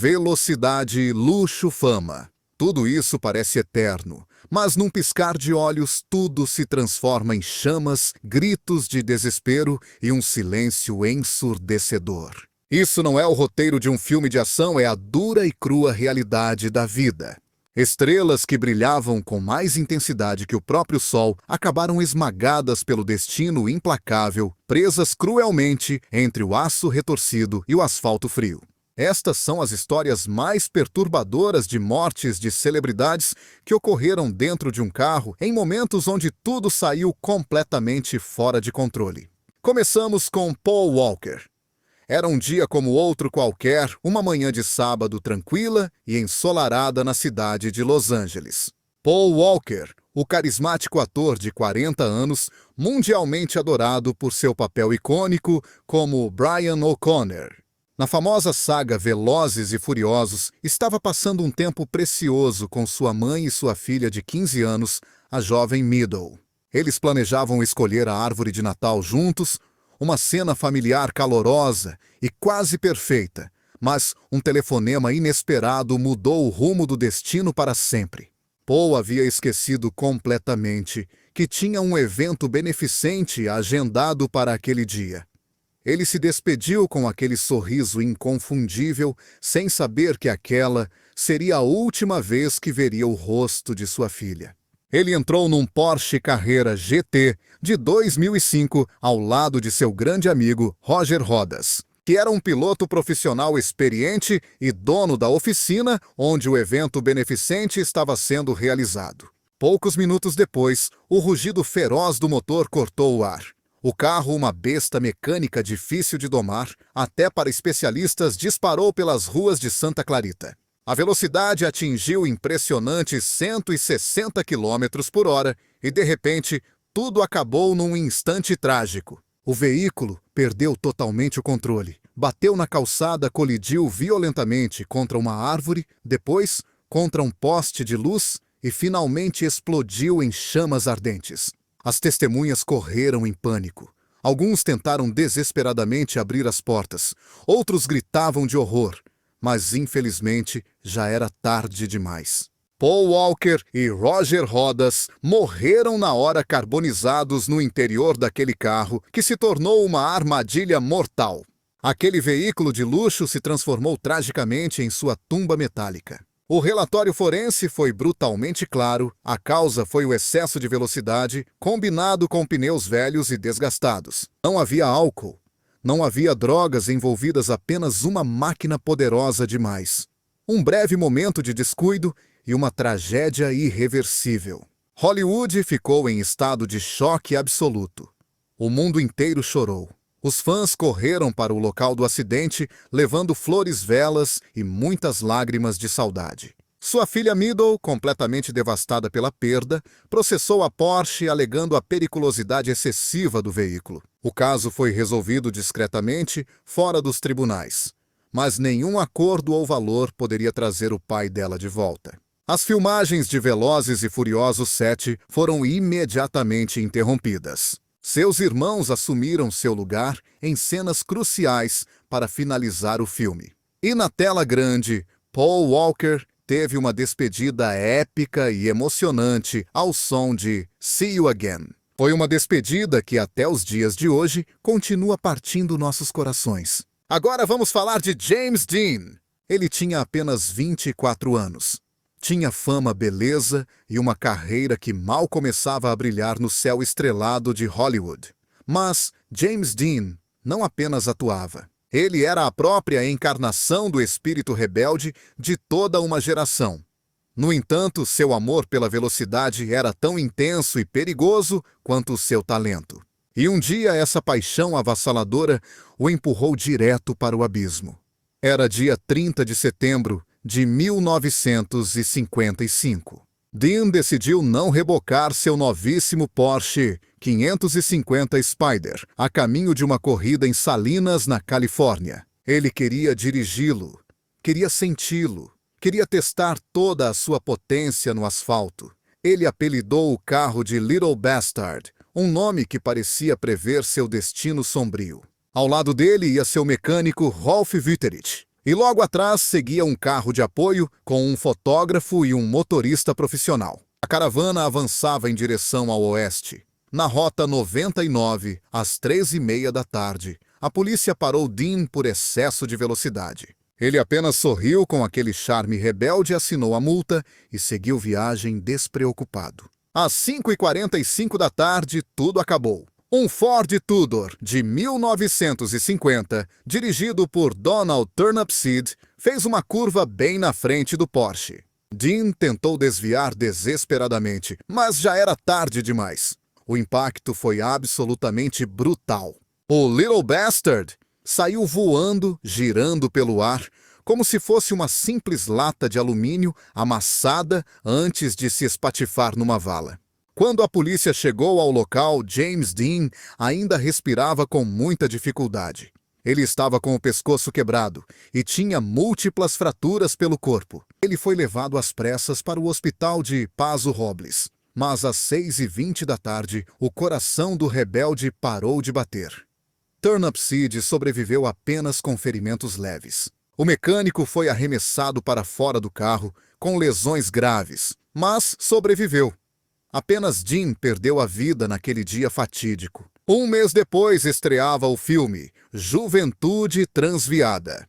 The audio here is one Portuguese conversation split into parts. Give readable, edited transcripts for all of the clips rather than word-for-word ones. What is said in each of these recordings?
Velocidade, luxo, fama. Tudo isso parece eterno, mas num piscar de olhos tudo se transforma em chamas, gritos de desespero e um silêncio ensurdecedor. Isso não é o roteiro de um filme de ação, é a dura e crua realidade da vida. Estrelas que brilhavam com mais intensidade que o próprio sol acabaram esmagadas pelo destino implacável, presas cruelmente entre o aço retorcido e o asfalto frio. Estas são as histórias mais perturbadoras de mortes de celebridades que ocorreram dentro de um carro em momentos onde tudo saiu completamente fora de controle. Começamos com Paul Walker. Era um dia como outro qualquer, uma manhã de sábado tranquila e ensolarada na cidade de Los Angeles. Paul Walker, o carismático ator de 40 anos, mundialmente adorado por seu papel icônico como Brian O'Connor. Na famosa saga Velozes e Furiosos, estava passando um tempo precioso com sua mãe e sua filha de 15 anos, a jovem Meadow. Eles planejavam escolher a árvore de Natal juntos, uma cena familiar calorosa e quase perfeita, mas um telefonema inesperado mudou o rumo do destino para sempre. Paul havia esquecido completamente que tinha um evento beneficente agendado para aquele dia. Ele se despediu com aquele sorriso inconfundível, sem saber que aquela seria a última vez que veria o rosto de sua filha. Ele entrou num Porsche Carrera GT de 2005 ao lado de seu grande amigo Roger Rodas, que era um piloto profissional experiente e dono da oficina onde o evento beneficente estava sendo realizado. Poucos minutos depois, o rugido feroz do motor cortou o ar. O carro, uma besta mecânica difícil de domar, até para especialistas, disparou pelas ruas de Santa Clarita. A velocidade atingiu impressionantes 160 km por hora e, de repente, tudo acabou num instante trágico. O veículo perdeu totalmente o controle, bateu na calçada, colidiu violentamente contra uma árvore, depois contra um poste de luz e finalmente explodiu em chamas ardentes. As testemunhas correram em pânico. Alguns tentaram desesperadamente abrir as portas, outros gritavam de horror. Mas, infelizmente, já era tarde demais. Paul Walker e Roger Rodas morreram na hora carbonizados no interior daquele carro, que se tornou uma armadilha mortal. Aquele veículo de luxo se transformou tragicamente em sua tumba metálica. O relatório forense foi brutalmente claro, a causa foi o excesso de velocidade, combinado com pneus velhos e desgastados. Não havia álcool. Não havia drogas envolvidas, apenas uma máquina poderosa demais. Um breve momento de descuido e uma tragédia irreversível. Hollywood ficou em estado de choque absoluto. O mundo inteiro chorou. Os fãs correram para o local do acidente, levando flores, velas e muitas lágrimas de saudade. Sua filha Meadow, completamente devastada pela perda, processou a Porsche alegando a periculosidade excessiva do veículo. O caso foi resolvido discretamente, fora dos tribunais. Mas nenhum acordo ou valor poderia trazer o pai dela de volta. As filmagens de Velozes e Furiosos 7 foram imediatamente interrompidas. Seus irmãos assumiram seu lugar em cenas cruciais para finalizar o filme. E na tela grande, Paul Walker teve uma despedida épica e emocionante ao som de See You Again. Foi uma despedida que até os dias de hoje continua partindo nossos corações. Agora vamos falar de James Dean. Ele tinha apenas 24 anos. Tinha fama, beleza e uma carreira que mal começava a brilhar no céu estrelado de Hollywood. Mas James Dean não apenas atuava. Ele era a própria encarnação do espírito rebelde de toda uma geração. No entanto, seu amor pela velocidade era tão intenso e perigoso quanto o seu talento. E um dia essa paixão avassaladora o empurrou direto para o abismo. Era dia 30 de setembro de 1955. Dean decidiu não rebocar seu novíssimo Porsche 550 Spider a caminho de uma corrida em Salinas, na Califórnia. Ele queria dirigi-lo, queria senti-lo, queria testar toda a sua potência no asfalto. Ele apelidou o carro de Little Bastard, um nome que parecia prever seu destino sombrio. Ao lado dele ia seu mecânico Rolf Witterich. E logo atrás seguia um carro de apoio com um fotógrafo e um motorista profissional. A caravana avançava em direção ao oeste. Na rota 99, às 3h30 da tarde, a polícia parou Dean por excesso de velocidade. Ele apenas sorriu com aquele charme rebelde, assinou a multa e seguiu viagem despreocupado. Às 5h45 da tarde, tudo acabou. Um Ford Tudor de 1950, dirigido por Donald Turnipseed, fez uma curva bem na frente do Porsche. Dean tentou desviar desesperadamente, mas já era tarde demais. O impacto foi absolutamente brutal. O Little Bastard saiu voando, girando pelo ar, como se fosse uma simples lata de alumínio amassada antes de se espatifar numa vala. Quando a polícia chegou ao local, James Dean ainda respirava com muita dificuldade. Ele estava com o pescoço quebrado e tinha múltiplas fraturas pelo corpo. Ele foi levado às pressas para o hospital de Paso Robles. Mas às 6h20 da tarde, o coração do rebelde parou de bater. Turnipseed sobreviveu apenas com ferimentos leves. O mecânico foi arremessado para fora do carro com lesões graves, mas sobreviveu. Apenas Dean perdeu a vida naquele dia fatídico. Um mês depois estreava o filme Juventude Transviada.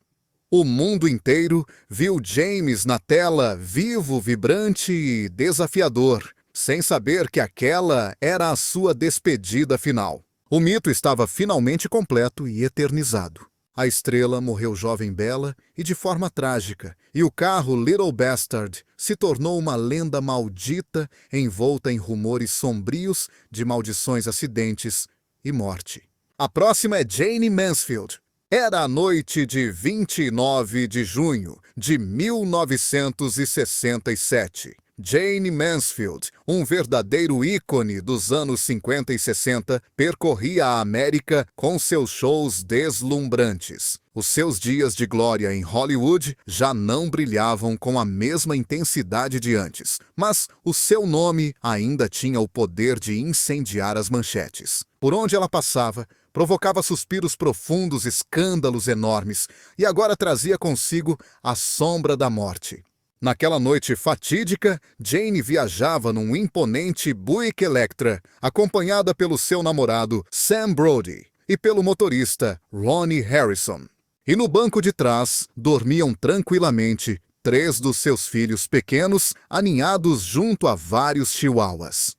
O mundo inteiro viu James na tela vivo, vibrante e desafiador, sem saber que aquela era a sua despedida final. O mito estava finalmente completo e eternizado. A estrela morreu jovem bela e de forma trágica, e o carro Little Bastard se tornou uma lenda maldita envolta em rumores sombrios de maldições, acidentes e morte. A próxima é Jayne Mansfield. Era a noite de 29 de junho de 1967. Jayne Mansfield, um verdadeiro ícone dos anos 50 e 60, percorria a América com seus shows deslumbrantes. Os seus dias de glória em Hollywood já não brilhavam com a mesma intensidade de antes, mas o seu nome ainda tinha o poder de incendiar as manchetes. Por onde ela passava, provocava suspiros profundos, escândalos enormes, e agora trazia consigo a sombra da morte. Naquela noite fatídica, Jayne viajava num imponente Buick Electra, acompanhada pelo seu namorado Sam Brody e pelo motorista Ronnie Harrison. E no banco de trás dormiam tranquilamente 3 dos seus filhos pequenos, aninhados junto a vários chihuahuas.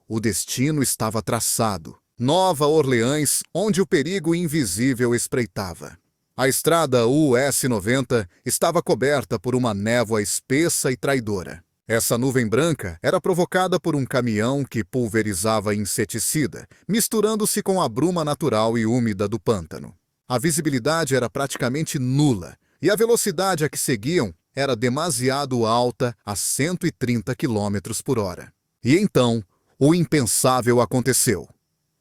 O destino estava traçado. Nova Orleans, onde o perigo invisível espreitava. A estrada US 90 estava coberta por uma névoa espessa e traidora. Essa nuvem branca era provocada por um caminhão que pulverizava inseticida, misturando-se com a bruma natural e úmida do pântano. A visibilidade era praticamente nula, e a velocidade a que seguiam era demasiado alta, a 130 km por hora. E então, o impensável aconteceu.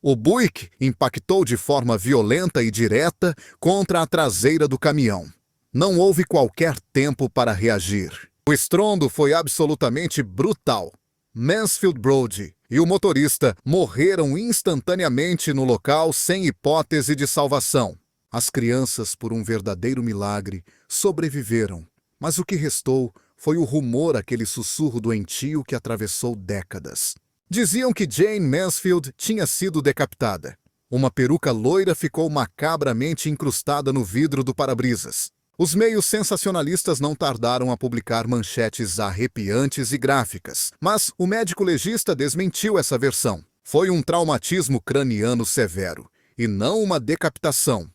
O Buick impactou de forma violenta e direta contra a traseira do caminhão. Não houve qualquer tempo para reagir. O estrondo foi absolutamente brutal. Mansfield Brody e o motorista morreram instantaneamente no local sem hipótese de salvação. As crianças, por um verdadeiro milagre, sobreviveram, mas o que restou foi o rumor, aquele sussurro doentio que atravessou décadas. Diziam que Jayne Mansfield tinha sido decapitada. Uma peruca loira ficou macabramente incrustada no vidro do para-brisas. Os meios sensacionalistas não tardaram a publicar manchetes arrepiantes e gráficas, mas o médico legista desmentiu essa versão. Foi um traumatismo craniano severo, e não uma decapitação.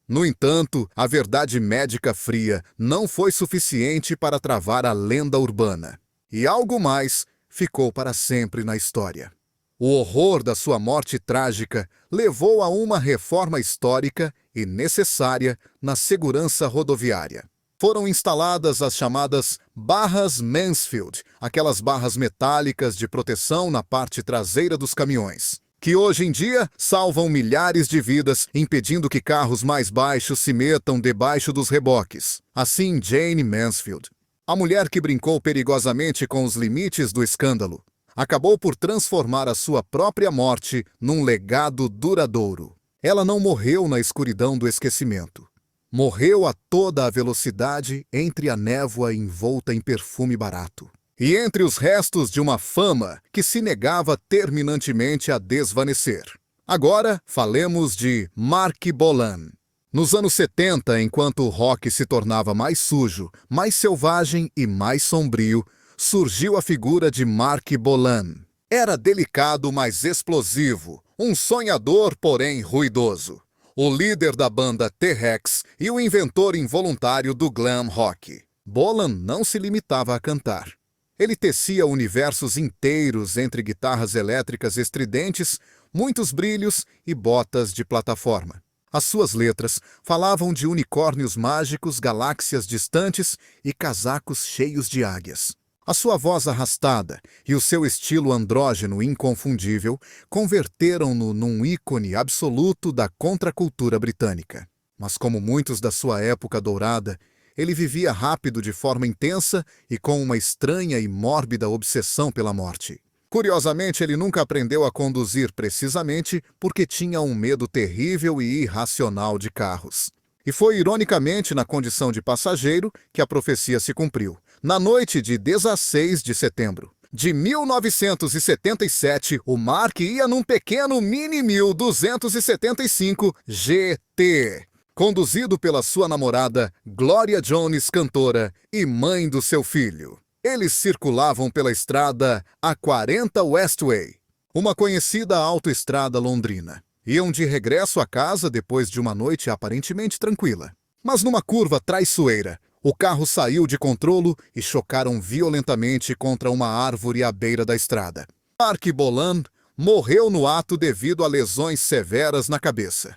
No entanto, a verdade médica fria não foi suficiente para travar a lenda urbana. E algo mais ficou para sempre na história. O horror da sua morte trágica levou a uma reforma histórica e necessária na segurança rodoviária. Foram instaladas as chamadas barras Mansfield, aquelas barras metálicas de proteção na parte traseira dos caminhões, que hoje em dia salvam milhares de vidas, impedindo que carros mais baixos se metam debaixo dos reboques. Assim, Jayne Mansfield, a mulher que brincou perigosamente com os limites do escândalo, acabou por transformar a sua própria morte num legado duradouro. Ela não morreu na escuridão do esquecimento. Morreu a toda a velocidade entre a névoa envolta em perfume barato. E entre os restos de uma fama que se negava terminantemente a desvanecer. Agora, falemos de Marc Bolan. Nos anos 70, enquanto o rock se tornava mais sujo, mais selvagem e mais sombrio, surgiu a figura de Marc Bolan. Era delicado, mas explosivo, um sonhador, porém ruidoso. O líder da banda T-Rex e o inventor involuntário do glam rock. Bolan não se limitava a cantar. Ele tecia universos inteiros entre guitarras elétricas estridentes, muitos brilhos e botas de plataforma. As suas letras falavam de unicórnios mágicos, galáxias distantes e casacos cheios de águias. A sua voz arrastada e o seu estilo andrógeno inconfundível converteram-no num ícone absoluto da contracultura britânica. Mas como muitos da sua época dourada, ele vivia rápido de forma intensa e com uma estranha e mórbida obsessão pela morte. Curiosamente, ele nunca aprendeu a conduzir precisamente porque tinha um medo terrível e irracional de carros. E foi ironicamente na condição de passageiro que a profecia se cumpriu. Na noite de 16 de setembro de 1977, o Marc ia num pequeno Mini 1275 GT, conduzido pela sua namorada Gloria Jones, cantora e mãe do seu filho. Eles circulavam pela estrada A40 Westway, uma conhecida autoestrada londrina. Iam de regresso a casa depois de uma noite aparentemente tranquila. Mas numa curva traiçoeira, o carro saiu de controlo e chocaram violentamente contra uma árvore à beira da estrada. Marc Bolan morreu no ato devido a lesões severas na cabeça.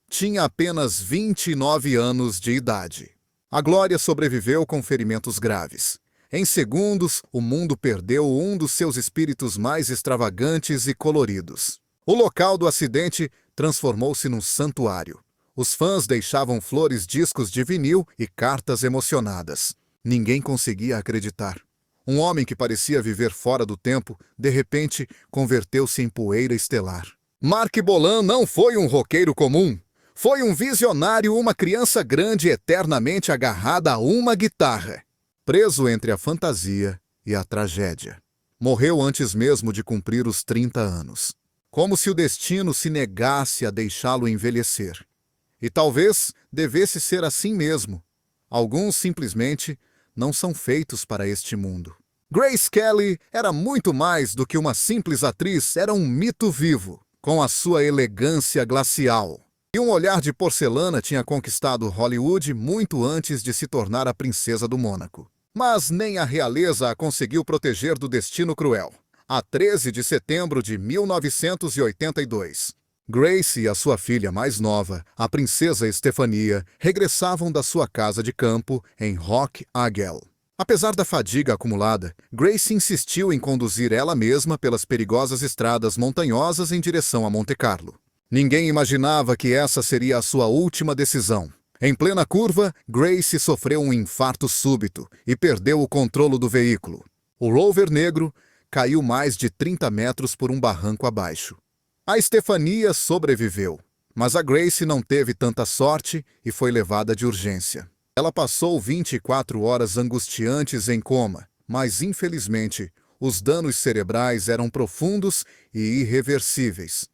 Tinha apenas 29 anos de idade. A Glória sobreviveu com ferimentos graves. Em segundos, o mundo perdeu um dos seus espíritos mais extravagantes e coloridos. O local do acidente transformou-se num santuário. Os fãs deixavam flores, discos de vinil e cartas emocionadas. Ninguém conseguia acreditar. Um homem que parecia viver fora do tempo, de repente, converteu-se em poeira estelar. Marc Bolan não foi um roqueiro comum. Foi um visionário, uma criança grande eternamente agarrada a uma guitarra. Preso entre a fantasia e a tragédia. Morreu antes mesmo de cumprir os 30 anos. Como se o destino se negasse a deixá-lo envelhecer. E talvez devesse ser assim mesmo. Alguns simplesmente não são feitos para este mundo. Grace Kelly era muito mais do que uma simples atriz, era um mito vivo, com a sua elegância glacial. E um olhar de porcelana tinha conquistado Hollywood muito antes de se tornar a princesa do Mônaco. Mas nem a realeza a conseguiu proteger do destino cruel. A 13 de setembro de 1982, Grace e a sua filha mais nova, a princesa Estefania, regressavam da sua casa de campo em Rock Agel. Apesar da fadiga acumulada, Grace insistiu em conduzir ela mesma pelas perigosas estradas montanhosas em direção a Monte Carlo. Ninguém imaginava que essa seria a sua última decisão. Em plena curva, Grace sofreu um infarto súbito e perdeu o controle do veículo. O Rover negro caiu mais de 30 metros por um barranco abaixo. A Estefania sobreviveu, mas a Grace não teve tanta sorte e foi levada de urgência. Ela passou 24 horas angustiantes em coma, mas infelizmente os danos cerebrais eram profundos e irreversíveis.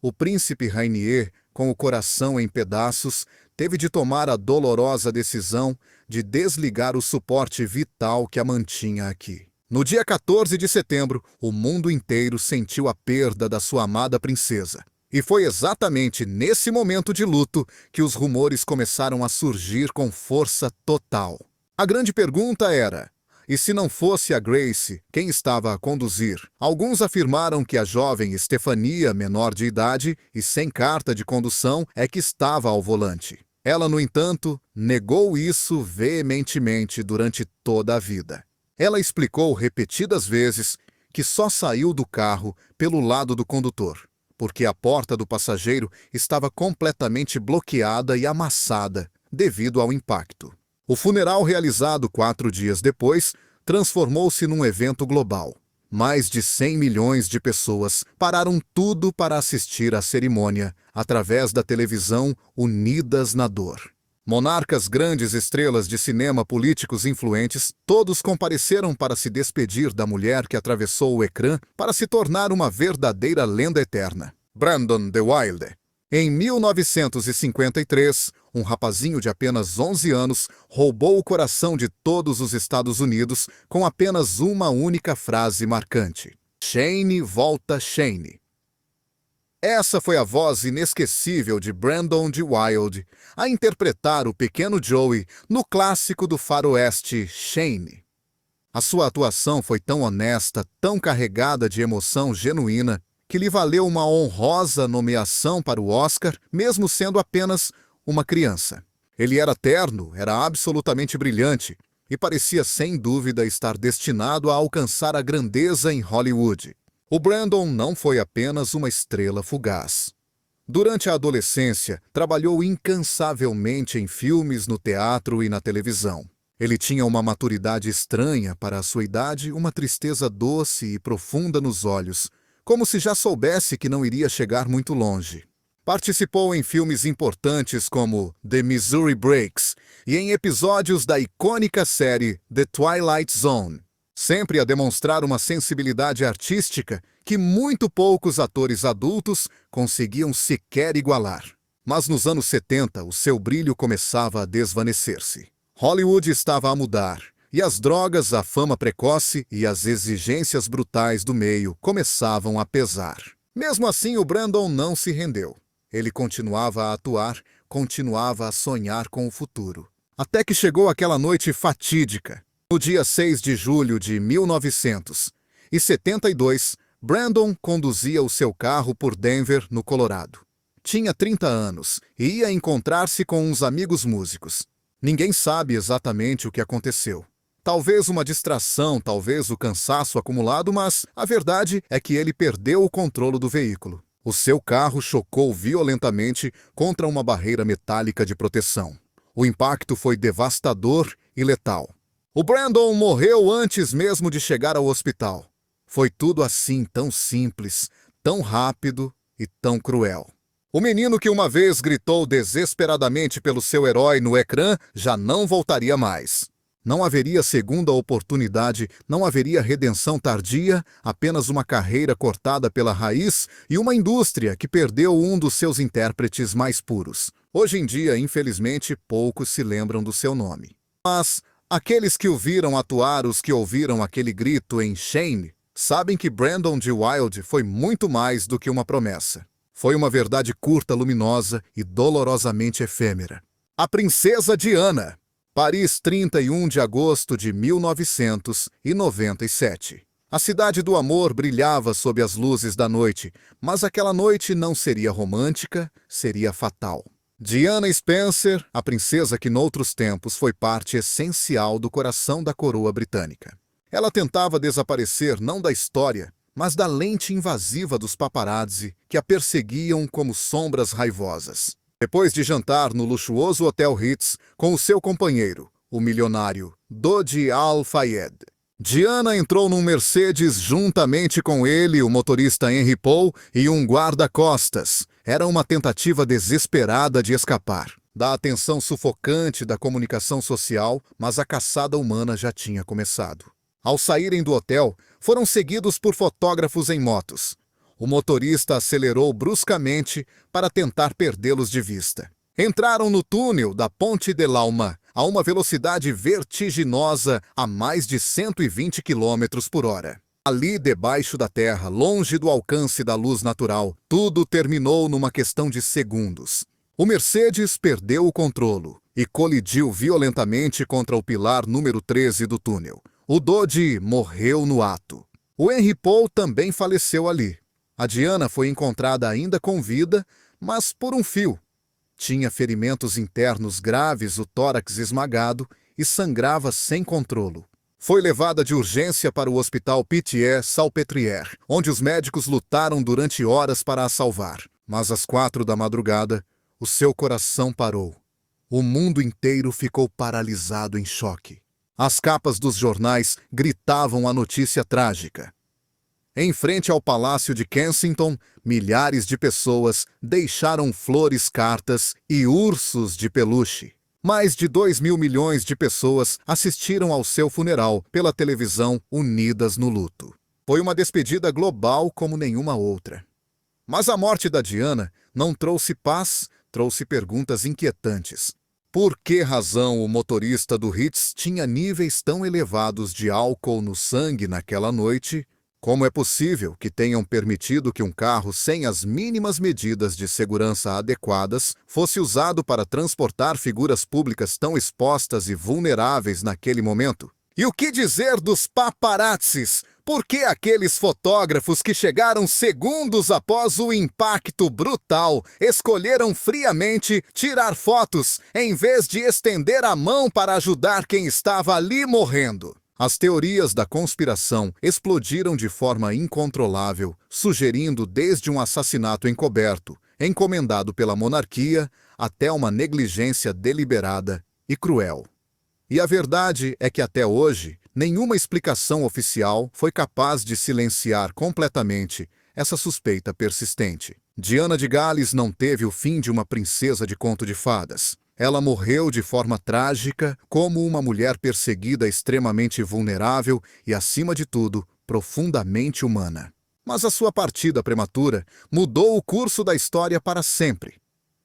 O príncipe Rainier, com o coração em pedaços, teve de tomar a dolorosa decisão de desligar o suporte vital que a mantinha aqui. No dia 14 de setembro, o mundo inteiro sentiu a perda da sua amada princesa. E foi exatamente nesse momento de luto que os rumores começaram a surgir com força total. A grande pergunta era: e se não fosse a Grace quem estava a conduzir? Alguns afirmaram que a jovem Estefania, menor de idade e sem carta de condução, é que estava ao volante. Ela, no entanto, negou isso veementemente durante toda a vida. Ela explicou repetidas vezes que só saiu do carro pelo lado do condutor, porque a porta do passageiro estava completamente bloqueada e amassada devido ao impacto. O funeral, realizado 4 dias depois, transformou-se num evento global. Mais de 100 milhões de pessoas pararam tudo para assistir à cerimônia através da televisão, unidas na dor. Monarcas, grandes estrelas de cinema, políticos influentes, todos compareceram para se despedir da mulher que atravessou o ecrã para se tornar uma verdadeira lenda eterna. Brandon the Wilde. Em 1953, um rapazinho de apenas 11 anos roubou o coração de todos os Estados Unidos com apenas uma única frase marcante: Shane volta, Shane. Essa foi a voz inesquecível de Brandon de Wilde a interpretar o pequeno Joey no clássico do faroeste Shane. A sua atuação foi tão honesta, tão carregada de emoção genuína, que lhe valeu uma honrosa nomeação para o Oscar, mesmo sendo apenas uma criança. Ele era terno, era absolutamente brilhante e parecia sem dúvida estar destinado a alcançar a grandeza em Hollywood. O Brandon não foi apenas uma estrela fugaz. Durante a adolescência, trabalhou incansavelmente em filmes, no teatro e na televisão. Ele tinha uma maturidade estranha para a sua idade, uma tristeza doce e profunda nos olhos, como se já soubesse que não iria chegar muito longe. Participou em filmes importantes como The Missouri Breaks e em episódios da icônica série The Twilight Zone, sempre a demonstrar uma sensibilidade artística que muito poucos atores adultos conseguiam sequer igualar. Mas nos anos 70, o seu brilho começava a desvanecer-se. Hollywood estava a mudar, e as drogas, a fama precoce e as exigências brutais do meio começavam a pesar. Mesmo assim, o Brandon não se rendeu. Ele continuava a atuar, continuava a sonhar com o futuro. Até que chegou aquela noite fatídica. No dia 6 de julho de 1972, Brandon conduzia o seu carro por Denver, no Colorado. Tinha 30 anos e ia encontrar-se com uns amigos músicos. Ninguém sabe exatamente o que aconteceu. Talvez uma distração, talvez o cansaço acumulado, mas a verdade é que ele perdeu o controle do veículo. O seu carro chocou violentamente contra uma barreira metálica de proteção. O impacto foi devastador e letal. O Brandon morreu antes mesmo de chegar ao hospital. Foi tudo assim, tão simples, tão rápido e tão cruel. O menino que uma vez gritou desesperadamente pelo seu herói no ecrã já não voltaria mais. Não haveria segunda oportunidade, não haveria redenção tardia, apenas uma carreira cortada pela raiz e uma indústria que perdeu um dos seus intérpretes mais puros. Hoje em dia, infelizmente, poucos se lembram do seu nome. Mas aqueles que o viram atuar, os que ouviram aquele grito em Shane, sabem que Brandon de Wilde foi muito mais do que uma promessa. Foi uma verdade curta, luminosa e dolorosamente efêmera. A Princesa Diana. Paris, 31 de agosto de 1997. A cidade do amor brilhava sob as luzes da noite, mas aquela noite não seria romântica, seria fatal. Diana Spencer, a princesa que noutros tempos foi parte essencial do coração da coroa britânica. Ela tentava desaparecer não da história, mas da lente invasiva dos paparazzi que a perseguiam como sombras raivosas. Depois de jantar no luxuoso Hotel Ritz com o seu companheiro, o milionário Dodi Al-Fayed, Diana entrou num Mercedes juntamente com ele, o motorista Henry Paul e um guarda-costas. Era uma tentativa desesperada de escapar da atenção sufocante da comunicação social, mas a caçada humana já tinha começado. Ao saírem do hotel, foram seguidos por fotógrafos em motos. O motorista acelerou bruscamente para tentar perdê-los de vista. Entraram no túnel da Ponte de l'Alma a uma velocidade vertiginosa a mais de 120 km por hora. Ali, debaixo da terra, longe do alcance da luz natural, tudo terminou numa questão de segundos. O Mercedes perdeu o controle e colidiu violentamente contra o pilar número 13 do túnel. O Dodi morreu no ato. O Henry Paul também faleceu ali. A Diana foi encontrada ainda com vida, mas por um fio. Tinha ferimentos internos graves, o tórax esmagado e sangrava sem controlo. Foi levada de urgência para o Hospital Pitié-Salpêtrière, onde os médicos lutaram durante horas para a salvar. Mas às 4 da madrugada, o seu coração parou. O mundo inteiro ficou paralisado em choque. As capas dos jornais gritavam a notícia trágica. Em frente ao Palácio de Kensington, milhares de pessoas deixaram flores, cartas e ursos de peluche. Mais de 2.000 milhões de pessoas assistiram ao seu funeral pela televisão, unidas no luto. Foi uma despedida global como nenhuma outra. Mas a morte da Diana não trouxe paz, trouxe perguntas inquietantes. Por que razão o motorista do Hertz tinha níveis tão elevados de álcool no sangue naquela noite? Como é possível que tenham permitido que um carro sem as mínimas medidas de segurança adequadas fosse usado para transportar figuras públicas tão expostas e vulneráveis naquele momento? E o que dizer dos paparazzis? Por que aqueles fotógrafos que chegaram segundos após o impacto brutal escolheram friamente tirar fotos em vez de estender a mão para ajudar quem estava ali morrendo? As teorias da conspiração explodiram de forma incontrolável, sugerindo desde um assassinato encoberto, encomendado pela monarquia, até uma negligência deliberada e cruel. E a verdade é que até hoje, nenhuma explicação oficial foi capaz de silenciar completamente essa suspeita persistente. Diana de Gales não teve o fim de uma princesa de conto de fadas. Ela morreu de forma trágica, como uma mulher perseguida extremamente vulnerável e, acima de tudo, profundamente humana. Mas a sua partida prematura mudou o curso da história para sempre.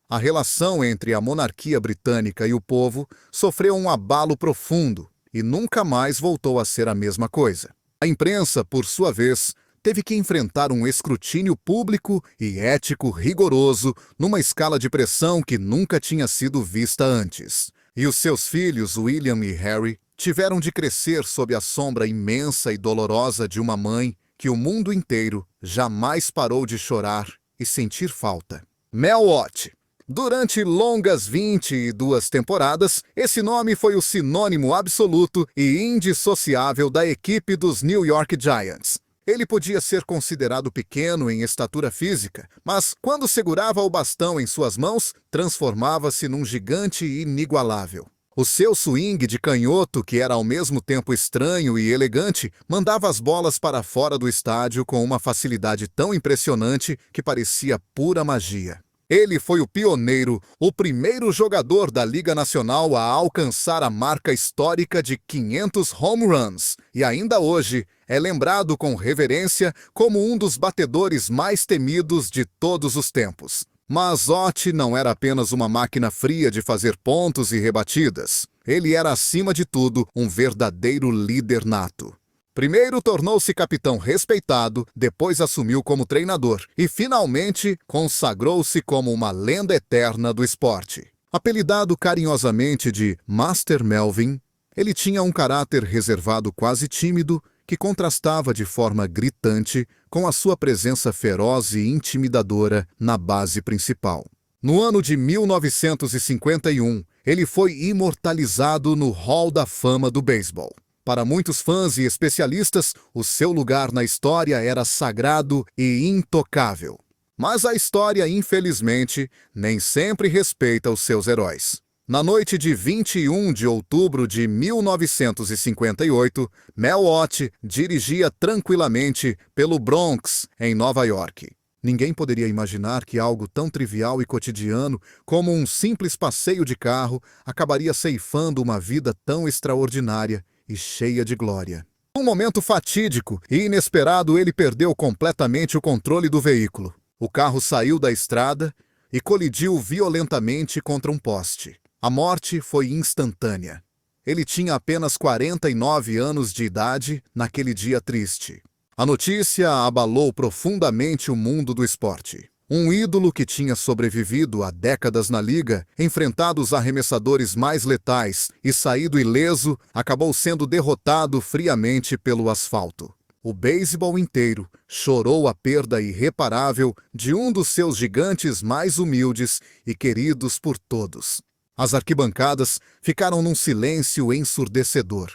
A relação entre a monarquia britânica e o povo sofreu um abalo profundo e nunca mais voltou a ser a mesma coisa. A imprensa, por sua vez, teve que enfrentar um escrutínio público e ético rigoroso numa escala de pressão que nunca tinha sido vista antes. E os seus filhos, William e Harry, tiveram de crescer sob a sombra imensa e dolorosa de uma mãe que o mundo inteiro jamais parou de chorar e sentir falta. Mel Ott. Durante longas 22 temporadas, esse nome foi o sinônimo absoluto e indissociável da equipe dos New York Giants. Ele podia ser considerado pequeno em estatura física, mas quando segurava o bastão em suas mãos, transformava-se num gigante inigualável. O seu swing de canhoto, que era ao mesmo tempo estranho e elegante, mandava as bolas para fora do estádio com uma facilidade tão impressionante que parecia pura magia. Ele foi o pioneiro, o primeiro jogador da Liga Nacional a alcançar a marca histórica de 500 home runs e ainda hoje é lembrado com reverência como um dos batedores mais temidos de todos os tempos. Mas Ott não era apenas uma máquina fria de fazer pontos e rebatidas. Ele era, acima de tudo, um verdadeiro líder nato. Primeiro tornou-se capitão respeitado, depois assumiu como treinador e, finalmente, consagrou-se como uma lenda eterna do esporte. Apelidado carinhosamente de Master Melvin, ele tinha um caráter reservado quase tímido que contrastava de forma gritante com a sua presença feroz e intimidadora na base principal. No ano de 1951, ele foi imortalizado no Hall da Fama do beisebol. Para muitos fãs e especialistas, o seu lugar na história era sagrado e intocável. Mas a história, infelizmente, nem sempre respeita os seus heróis. Na noite de 21 de outubro de 1958, Mel Ott dirigia tranquilamente pelo Bronx, em Nova York. Ninguém poderia imaginar que algo tão trivial e cotidiano como um simples passeio de carro acabaria ceifando uma vida tão extraordinária e cheia de glória. Num momento fatídico e inesperado, ele perdeu completamente o controle do veículo. O carro saiu da estrada e colidiu violentamente contra um poste. A morte foi instantânea. Ele tinha apenas 49 anos de idade naquele dia triste. A notícia abalou profundamente o mundo do esporte. Um ídolo que tinha sobrevivido há décadas na liga, enfrentado os arremessadores mais letais e saído ileso, acabou sendo derrotado friamente pelo asfalto. O beisebol inteiro chorou a perda irreparável de um dos seus gigantes mais humildes e queridos por todos. As arquibancadas ficaram num silêncio ensurdecedor.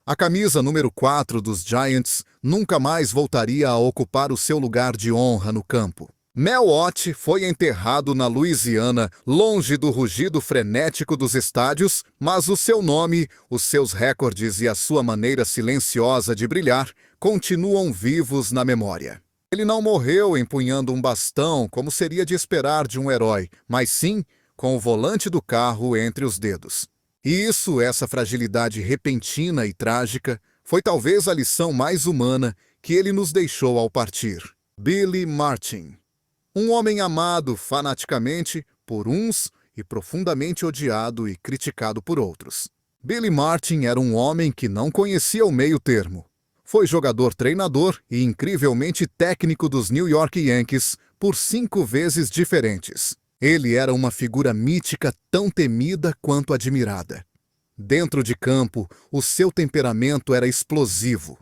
A camisa número 4 dos Giants nunca mais voltaria a ocupar o seu lugar de honra no campo. Mel Ott foi enterrado na Louisiana, longe do rugido frenético dos estádios, mas o seu nome, os seus recordes e a sua maneira silenciosa de brilhar continuam vivos na memória. Ele não morreu empunhando um bastão, como seria de esperar de um herói, mas sim com o volante do carro entre os dedos. E essa fragilidade repentina e trágica, foi talvez a lição mais humana que ele nos deixou ao partir. Billy Martin. Um homem amado fanaticamente por uns e profundamente odiado e criticado por outros. Billy Martin era um homem que não conhecia o meio-termo. Foi jogador-treinador e incrivelmente técnico dos New York Yankees por 5 vezes diferentes. Ele era uma figura mítica tão temida quanto admirada. Dentro de campo, o seu temperamento era explosivo.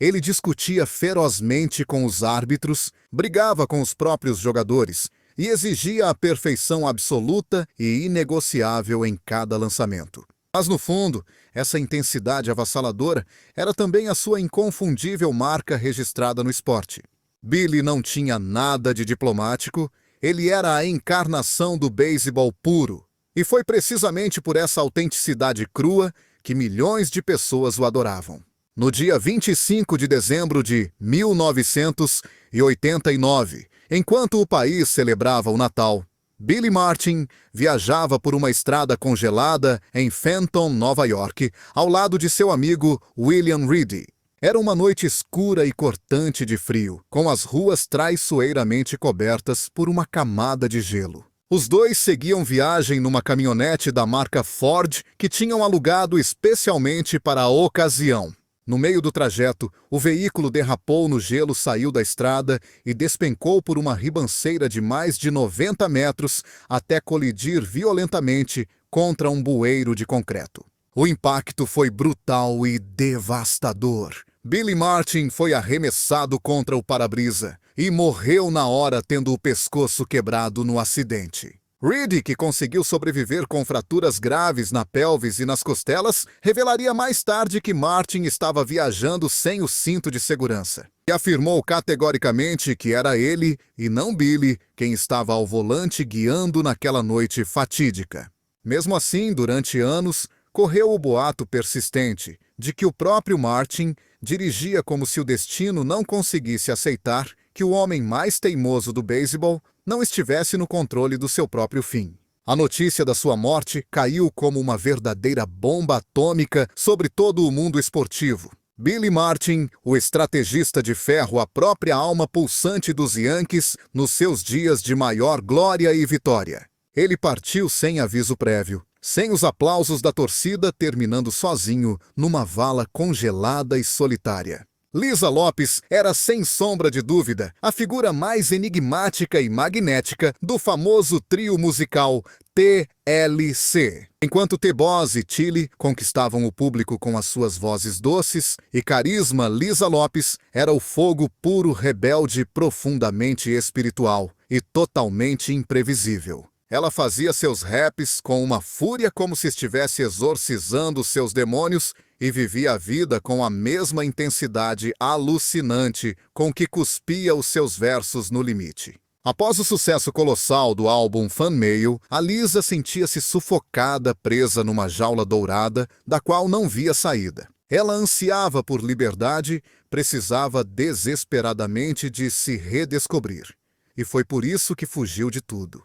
Ele discutia ferozmente com os árbitros, brigava com os próprios jogadores e exigia a perfeição absoluta e inegociável em cada lançamento. Mas, no fundo, essa intensidade avassaladora era também a sua inconfundível marca registrada no esporte. Billy não tinha nada de diplomático, ele era a encarnação do beisebol puro. E foi precisamente por essa autenticidade crua que milhões de pessoas o adoravam. No dia 25 de dezembro de 1989, enquanto o país celebrava o Natal, Billy Martin viajava por uma estrada congelada em Fenton, Nova York, ao lado de seu amigo William Reedy. Era uma noite escura e cortante de frio, com as ruas traiçoeiramente cobertas por uma camada de gelo. Os dois seguiam viagem numa caminhonete da marca Ford que tinham alugado especialmente para a ocasião. No meio do trajeto, o veículo derrapou no gelo, saiu da estrada e despencou por uma ribanceira de mais de 90 metros até colidir violentamente contra um bueiro de concreto. O impacto foi brutal e devastador. Billy Martin foi arremessado contra o para-brisa e morreu na hora, tendo o pescoço quebrado no acidente. Reedy, que conseguiu sobreviver com fraturas graves na pelvis e nas costelas, revelaria mais tarde que Martin estava viajando sem o cinto de segurança. E afirmou categoricamente que era ele, e não Billy, quem estava ao volante guiando naquela noite fatídica. Mesmo assim, durante anos, correu o boato persistente de que o próprio Martin dirigia como se o destino não conseguisse aceitar que o homem mais teimoso do beisebol não estivesse no controle do seu próprio fim. A notícia da sua morte caiu como uma verdadeira bomba atômica sobre todo o mundo esportivo. Billy Martin, o estrategista de ferro, a própria alma pulsante dos Yankees, nos seus dias de maior glória e vitória. Ele partiu sem aviso prévio, sem os aplausos da torcida, terminando sozinho numa vala congelada e solitária. Lisa Lopes era, sem sombra de dúvida, a figura mais enigmática e magnética do famoso trio musical TLC. Enquanto T-Boz e Chili conquistavam o público com as suas vozes doces e carisma, Lisa Lopes era o fogo puro, rebelde, profundamente espiritual e totalmente imprevisível. Ela fazia seus raps com uma fúria como se estivesse exorcizando seus demônios e vivia a vida com a mesma intensidade alucinante com que cuspia os seus versos no limite. Após o sucesso colossal do álbum Fan Mail, a Lisa sentia-se sufocada, presa numa jaula dourada, da qual não via saída. Ela ansiava por liberdade, precisava desesperadamente de se redescobrir. E foi por isso que fugiu de tudo.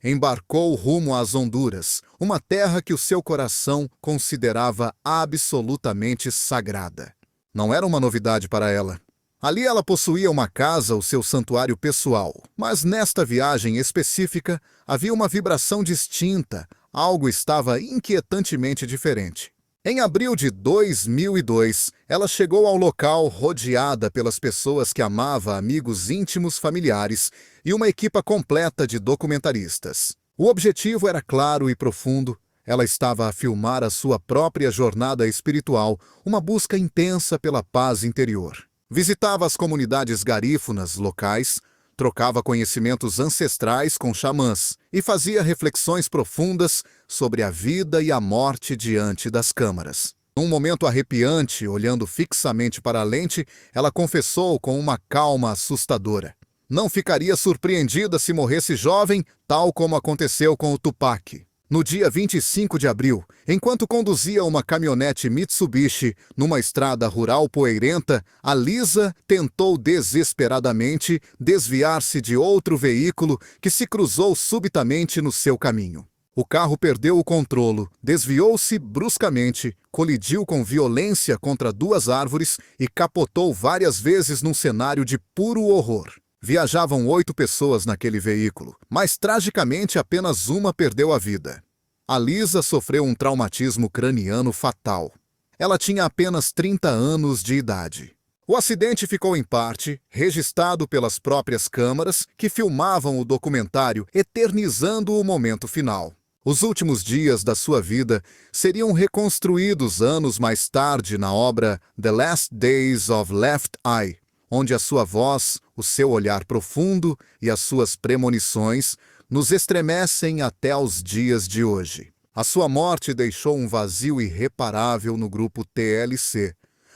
Embarcou rumo às Honduras, uma terra que o seu coração considerava absolutamente sagrada. Não era uma novidade para ela. Ali ela possuía uma casa, o seu santuário pessoal. Mas nesta viagem específica havia uma vibração distinta, algo estava inquietantemente diferente. Em abril de 2002, ela chegou ao local rodeada pelas pessoas que amava, amigos íntimos, familiares e uma equipa completa de documentaristas. O objetivo era claro e profundo. Ela estava a filmar a sua própria jornada espiritual, uma busca intensa pela paz interior. Visitava as comunidades garífunas locais, trocava conhecimentos ancestrais com xamãs e fazia reflexões profundas sobre a vida e a morte diante das câmaras. Num momento arrepiante, olhando fixamente para a lente, ela confessou com uma calma assustadora: não ficaria surpreendida se morresse jovem, tal como aconteceu com o Tupac. No dia 25 de abril, enquanto conduzia uma caminhonete Mitsubishi numa estrada rural poeirenta, a Lisa tentou desesperadamente desviar-se de outro veículo que se cruzou subitamente no seu caminho. O carro perdeu o controlo, desviou-se bruscamente, colidiu com violência contra duas árvores e capotou várias vezes num cenário de puro horror. Viajavam 8 pessoas naquele veículo, mas tragicamente apenas uma perdeu a vida. A Lisa sofreu um traumatismo craniano fatal. Ela tinha apenas 30 anos de idade. O acidente ficou em parte registrado pelas próprias câmaras que filmavam o documentário, eternizando o momento final. Os últimos dias da sua vida seriam reconstruídos anos mais tarde na obra The Last Days of Left Eye, onde a sua voz, o seu olhar profundo e as suas premonições nos estremecem até aos dias de hoje. A sua morte deixou um vazio irreparável no grupo TLC,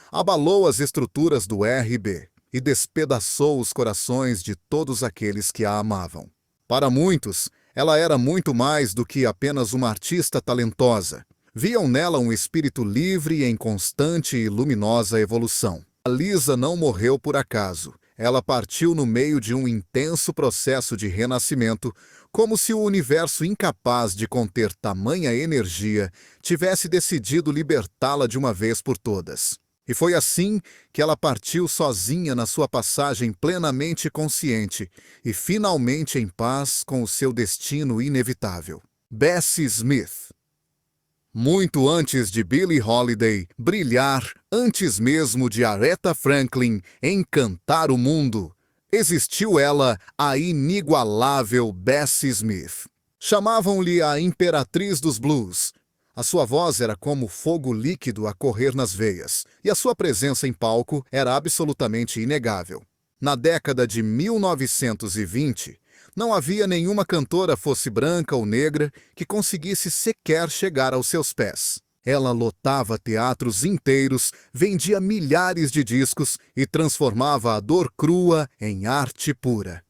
abalou as estruturas do RB e despedaçou os corações de todos aqueles que a amavam. Para muitos, ela era muito mais do que apenas uma artista talentosa. Viam nela um espírito livre em constante e luminosa evolução. A Lisa não morreu por acaso. Ela partiu no meio de um intenso processo de renascimento, como se o universo incapaz de conter tamanha energia tivesse decidido libertá-la de uma vez por todas. E foi assim que ela partiu sozinha na sua passagem plenamente consciente e finalmente em paz com o seu destino inevitável. Bessie Smith. Muito antes de Billie Holiday brilhar, antes mesmo de Aretha Franklin encantar o mundo, existiu ela, a inigualável Bessie Smith. Chamavam-lhe a Imperatriz dos Blues. A sua voz era como fogo líquido a correr nas veias, e a sua presença em palco era absolutamente inegável. Na década de 1920, não havia nenhuma cantora, fosse branca ou negra, que conseguisse sequer chegar aos seus pés. Ela lotava teatros inteiros, vendia milhares de discos e transformava a dor crua em arte pura.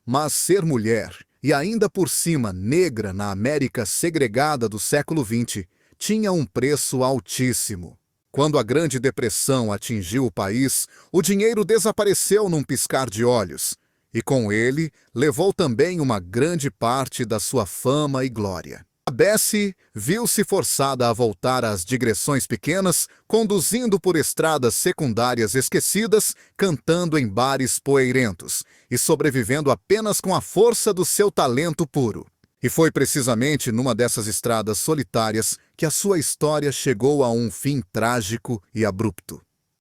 Mas ser mulher, e ainda por cima negra na América segregada do século XX, tinha um preço altíssimo. Quando a Grande Depressão atingiu o país, o dinheiro desapareceu num piscar de olhos, e com ele levou também uma grande parte da sua fama e glória. A Bessie viu-se forçada a voltar às digressões pequenas, conduzindo por estradas secundárias esquecidas, cantando em bares poeirentos e sobrevivendo apenas com a força do seu talento puro. E foi precisamente numa dessas estradas solitárias que a sua história chegou a um fim trágico e abrupto.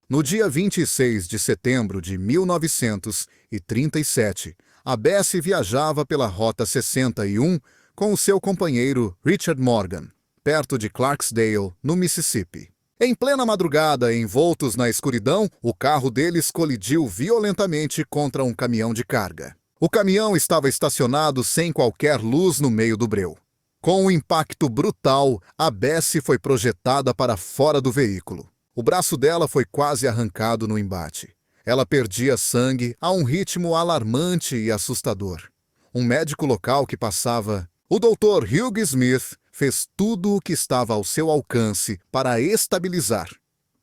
No dia 26 de setembro de 1937, a Bessie viajava pela Rota 61 com o seu companheiro Richard Morgan, perto de Clarksdale, no Mississippi. Em plena madrugada, envoltos na escuridão, o carro deles colidiu violentamente contra um caminhão de carga. O caminhão estava estacionado sem qualquer luz no meio do breu. Com um impacto brutal, a Bessie foi projetada para fora do veículo. O braço dela foi quase arrancado no embate. Ela perdia sangue a um ritmo alarmante e assustador. Um médico local que passava, o Dr. Hugh Smith, fez tudo o que estava ao seu alcance para a estabilizar.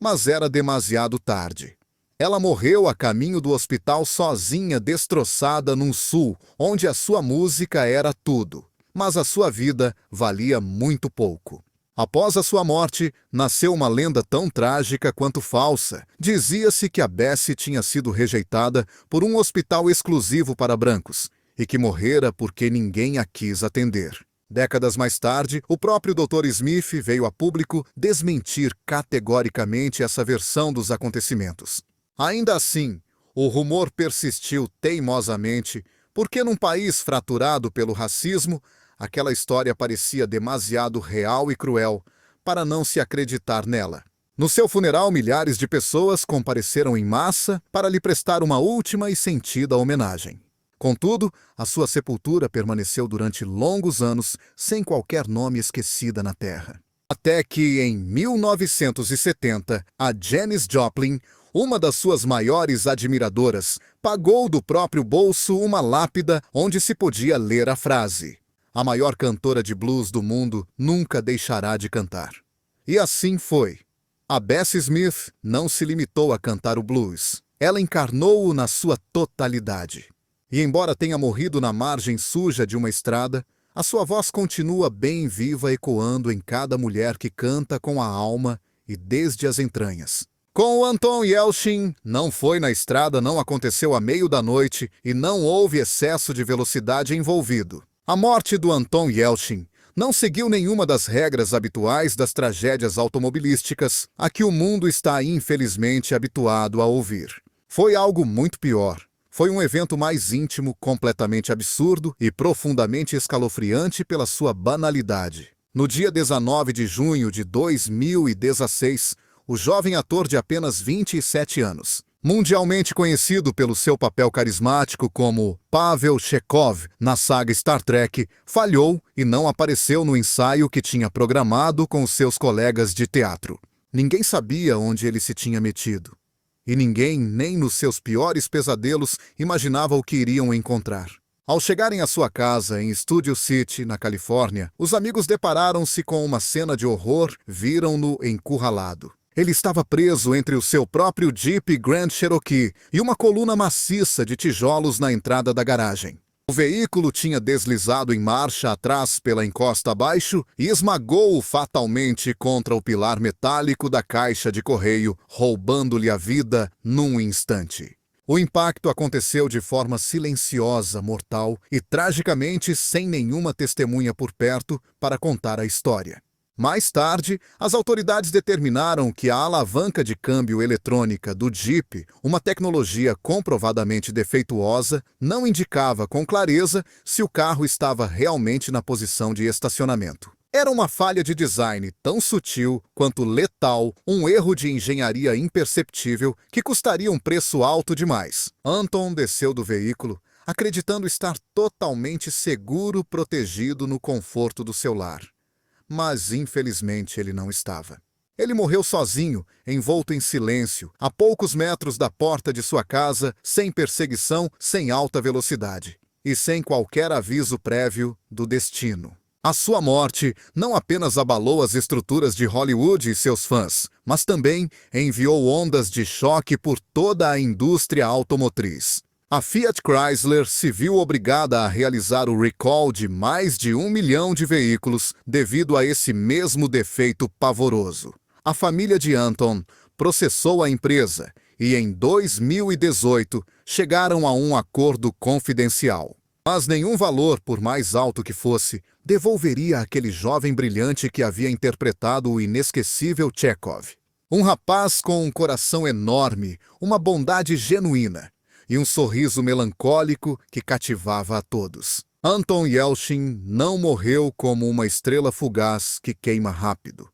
Mas era demasiado tarde. Ela morreu a caminho do hospital sozinha, destroçada num sul, onde a sua música era tudo, mas a sua vida valia muito pouco. Após a sua morte, nasceu uma lenda tão trágica quanto falsa. Dizia-se que a Bessie tinha sido rejeitada por um hospital exclusivo para brancos e que morrera porque ninguém a quis atender. Décadas mais tarde, o próprio Dr. Smith veio a público desmentir categoricamente essa versão dos acontecimentos. Ainda assim, o rumor persistiu teimosamente porque num país fraturado pelo racismo, aquela história parecia demasiado real e cruel para não se acreditar nela. No seu funeral, milhares de pessoas compareceram em massa para lhe prestar uma última e sentida homenagem. Contudo, a sua sepultura permaneceu durante longos anos sem qualquer nome esquecida na terra. Até que, em 1970, a Janis Joplin, uma das suas maiores admiradoras, pagou do próprio bolso uma lápida onde se podia ler a frase: "A maior cantora de blues do mundo nunca deixará de cantar." E assim foi. A Bessie Smith não se limitou a cantar o blues. Ela encarnou-o na sua totalidade. E embora tenha morrido na margem suja de uma estrada, A sua voz continua bem viva, ecoando em cada mulher que canta com a alma e desde as entranhas. Com o Anton Yelchin, não foi na estrada, não aconteceu à meio da noite e não houve excesso de velocidade envolvido. A morte do Anton Yelchin não seguiu nenhuma das regras habituais das tragédias automobilísticas a que o mundo está infelizmente habituado a ouvir. Foi algo muito pior. Foi um evento mais íntimo, completamente absurdo e profundamente escalofriante pela sua banalidade. No dia 19 de junho de 2016, o jovem ator de apenas 27 anos, mundialmente conhecido pelo seu papel carismático como Pavel Chekhov na saga Star Trek, falhou e não apareceu no ensaio que tinha programado com os seus colegas de teatro. Ninguém sabia onde ele se tinha metido. E ninguém, nem nos seus piores pesadelos, imaginava o que iriam encontrar. Ao chegarem à sua casa em Studio City, na Califórnia, os amigos depararam-se com uma cena de horror, viram-no encurralado. Ele estava preso entre o seu próprio Jeep Grand Cherokee e uma coluna maciça de tijolos na entrada da garagem. O veículo tinha deslizado em marcha atrás pela encosta abaixo e esmagou-o fatalmente contra o pilar metálico da caixa de correio, roubando-lhe a vida num instante. O impacto aconteceu de forma silenciosa, mortal e tragicamente sem nenhuma testemunha por perto para contar a história. Mais tarde, as autoridades determinaram que a alavanca de câmbio eletrônica do Jeep, uma tecnologia comprovadamente defeituosa, não indicava com clareza se o carro estava realmente na posição de estacionamento. Era uma falha de design tão sutil quanto letal, um erro de engenharia imperceptível que custaria um preço alto demais. Anton desceu do veículo, acreditando estar totalmente seguro, protegido no conforto do seu lar. Mas, infelizmente, ele não estava. Ele morreu sozinho, envolto em silêncio, a poucos metros da porta de sua casa, sem perseguição, sem alta velocidade e sem qualquer aviso prévio do destino. A sua morte não apenas abalou as estruturas de Hollywood e seus fãs, mas também enviou ondas de choque por toda a indústria automotriz. A Fiat Chrysler se viu obrigada a realizar o recall de mais de 1 milhão de veículos devido a esse mesmo defeito pavoroso. A família de Anton processou a empresa e, em 2018, chegaram a um acordo confidencial. Mas nenhum valor, por mais alto que fosse, devolveria aquele jovem brilhante que havia interpretado o inesquecível Chekhov. Um rapaz com um coração enorme, uma bondade genuína e um sorriso melancólico que cativava a todos. Anton Yelchin não morreu como uma estrela fugaz que queima rápido.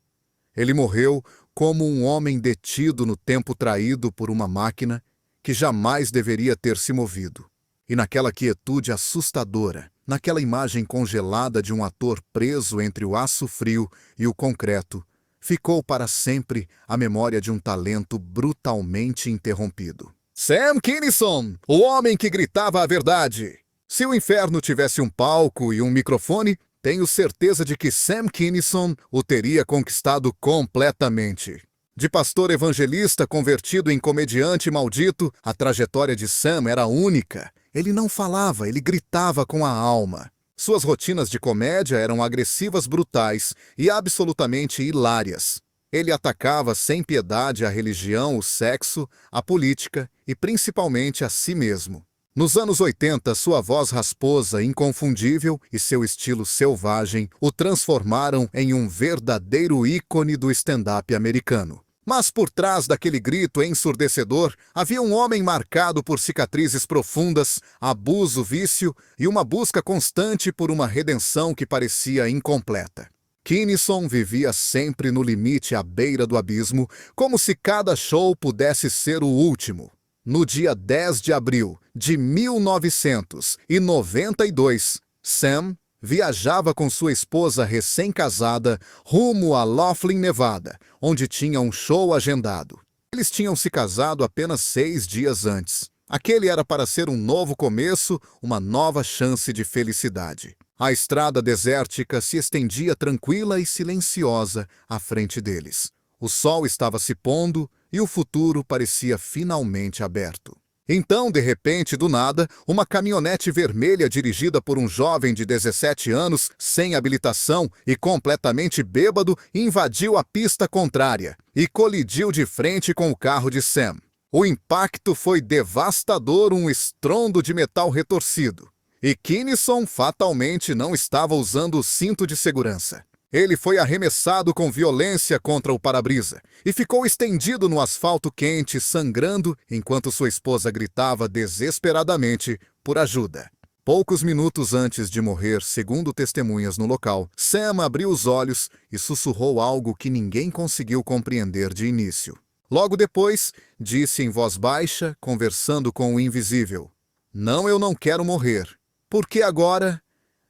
Ele morreu como um homem detido no tempo traído por uma máquina que jamais deveria ter se movido. E naquela quietude assustadora, naquela imagem congelada de um ator preso entre o aço frio e o concreto, ficou para sempre a memória de um talento brutalmente interrompido. Sam Kinison, o homem que gritava a verdade. Se o inferno tivesse um palco e um microfone, tenho certeza de que Sam Kinison o teria conquistado completamente. De pastor evangelista convertido em comediante maldito, a trajetória de Sam era única. Ele não falava, ele gritava com a alma. Suas rotinas de comédia eram agressivas, brutais e absolutamente hilárias. Ele atacava sem piedade a religião, o sexo, a política e principalmente a si mesmo. Nos anos 80, sua voz rasposa, inconfundível e seu estilo selvagem o transformaram em um verdadeiro ícone do stand-up americano. Mas por trás daquele grito ensurdecedor, havia um homem marcado por cicatrizes profundas, abuso, vício e uma busca constante por uma redenção que parecia incompleta. Kinison vivia sempre no limite à beira do abismo, como se cada show pudesse ser o último. No dia 10 de abril de 1992, Sam viajava com sua esposa recém-casada rumo a Laughlin, Nevada, onde tinha um show agendado. Eles tinham se casado apenas 6 dias antes. Aquele era para ser um novo começo, uma nova chance de felicidade. A estrada desértica se estendia tranquila e silenciosa à frente deles. O sol estava se pondo e o futuro parecia finalmente aberto. Então, de repente, do nada, uma caminhonete vermelha dirigida por um jovem de 17 anos, sem habilitação e completamente bêbado, invadiu a pista contrária e colidiu de frente com o carro de Sam. O impacto foi devastador, um estrondo de metal retorcido. E Kinison fatalmente não estava usando o cinto de segurança. Ele foi arremessado com violência contra o para-brisa e ficou estendido no asfalto quente, sangrando, enquanto sua esposa gritava desesperadamente por ajuda. Poucos minutos antes de morrer, segundo testemunhas no local, Sam abriu os olhos e sussurrou algo que ninguém conseguiu compreender de início. Logo depois, disse em voz baixa, conversando com o invisível: "Não, eu não quero morrer. Por que agora?"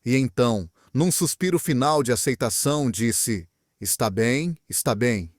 E então, num suspiro final de aceitação, disse: "Está bem, está bem."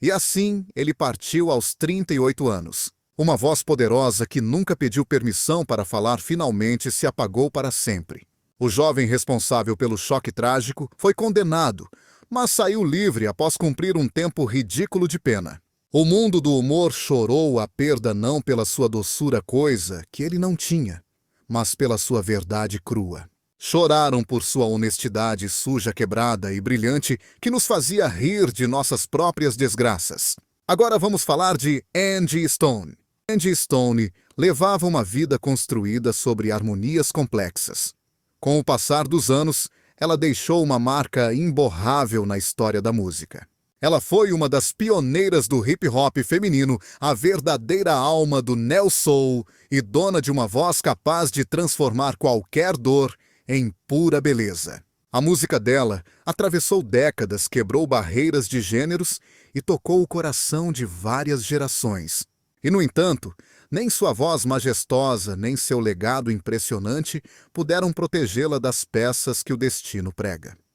E assim, ele partiu aos 38 anos. Uma voz poderosa que nunca pediu permissão para falar finalmente se apagou para sempre. O jovem responsável pelo choque trágico foi condenado, mas saiu livre após cumprir um tempo ridículo de pena. O mundo do humor chorou a perda não pela sua doçura, coisa que ele não tinha, mas pela sua verdade crua. Choraram por sua honestidade suja, quebrada e brilhante, que nos fazia rir de nossas próprias desgraças. Agora vamos falar de Angie Stone. Angie Stone levava uma vida construída sobre harmonias complexas. Com o passar dos anos, ela deixou uma marca imborrável na história da música. Ela foi uma das pioneiras do hip-hop feminino, a verdadeira alma do neo soul e dona de uma voz capaz de transformar qualquer dor em pura beleza. A música dela atravessou décadas, quebrou barreiras de gêneros e tocou o coração de várias gerações. E, no entanto, nem sua voz majestosa, nem seu legado impressionante puderam protegê-la das peças que o destino prega.